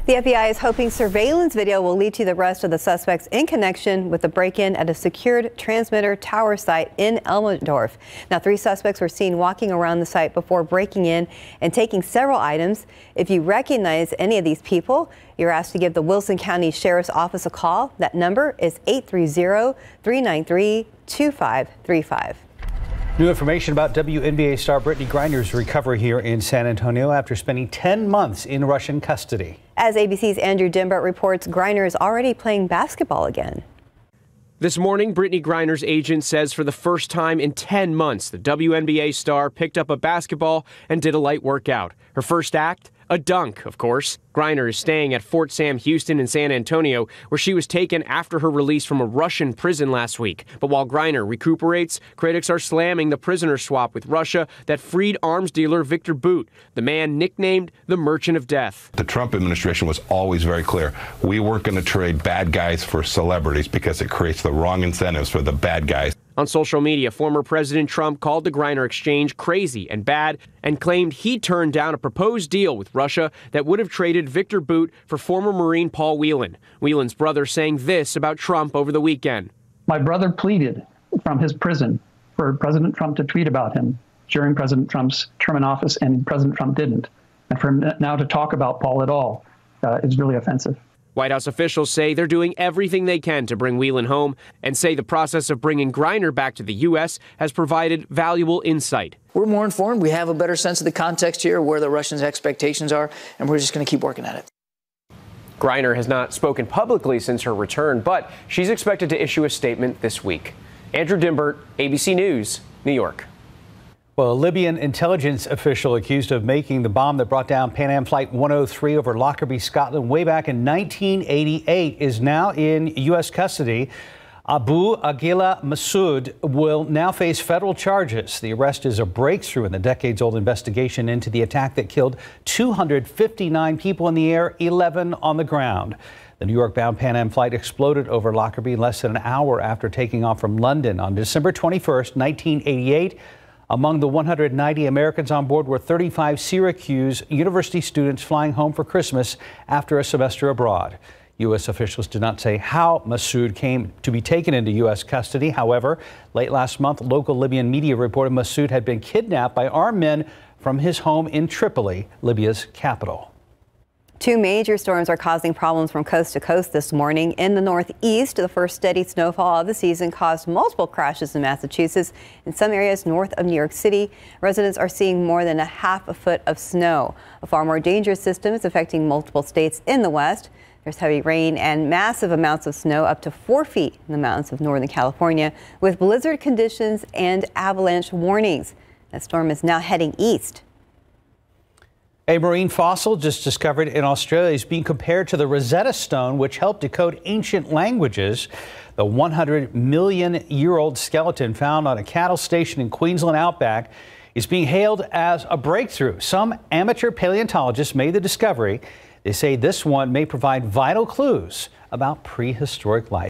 The FBI is hoping surveillance video will lead to the arrest of the suspects in connection with the break-in at a secured transmitter tower site in Elmendorf. Now, 3 suspects were seen walking around the site before breaking in and taking several items. If you recognize any of these people, you're asked to give the Wilson County Sheriff's Office a call. That number is 830-393-2535. New information about WNBA star Brittany Griner's recovery here in San Antonio after spending 10 months in Russian custody. As ABC's Andrew Dimbert reports, Griner is already playing basketball again. This morning, Brittany Griner's agent says for the first time in 10 months, the WNBA star picked up a basketball and did a light workout. Her first act? A dunk, of course. Griner is staying at Fort Sam Houston in San Antonio, where she was taken after her release from a Russian prison last week. But while Griner recuperates, critics are slamming the prisoner swap with Russia that freed arms dealer Victor Bout, the man nicknamed the Merchant of Death. The Trump administration was always very clear. We weren't going to trade bad guys for celebrities because it creates the wrong incentives for the bad guys. On social media, former President Trump called the Griner exchange crazy and bad and claimed he turned down a proposed deal with Russia that would have traded Victor Bout for former Marine Paul Whelan. Whelan's brother saying this about Trump over the weekend. My brother pleaded from his prison for President Trump to tweet about him during President Trump's term in office, and President Trump didn't. And for him now to talk about Paul at all is really offensive. White House officials say they're doing everything they can to bring Whelan home and say the process of bringing Griner back to the U.S. has provided valuable insight. We're more informed. We have a better sense of the context here, where the Russians' expectations are, and we're just going to keep working at it. Griner has not spoken publicly since her return, but she's expected to issue a statement this week. Andrew Dimbert, ABC News, New York. Well, a Libyan intelligence official accused of making the bomb that brought down Pan Am Flight 103 over Lockerbie, Scotland, way back in 1988 is now in U.S. custody. Abu Aguila Massoud will now face federal charges. The arrest is a breakthrough in the decades-old investigation into the attack that killed 259 people in the air, 11 on the ground. The New York-bound Pan Am flight exploded over Lockerbie less than an hour after taking off from London on December 21st, 1988. Among the 190 Americans on board were 35 Syracuse University students flying home for Christmas after a semester abroad. U.S. officials did not say how Massoud came to be taken into U.S. custody. However, late last month, local Libyan media reported Massoud had been kidnapped by armed men from his home in Tripoli, Libya's capital. 2 major storms are causing problems from coast to coast this morning. In the northeast, the first steady snowfall of the season caused multiple crashes in Massachusetts. In some areas north of New York City, residents are seeing more than a half a foot of snow. A far more dangerous system is affecting multiple states in the west. There's heavy rain and massive amounts of snow, up to 4 feet in the mountains of Northern California, with blizzard conditions and avalanche warnings. That storm is now heading east. A marine fossil just discovered in Australia is being compared to the Rosetta Stone, which helped decode ancient languages. The 100-million-year-old skeleton found on a cattle station in Queensland outback is being hailed as a breakthrough. Some amateur paleontologists made the discovery. They say this one may provide vital clues about prehistoric life.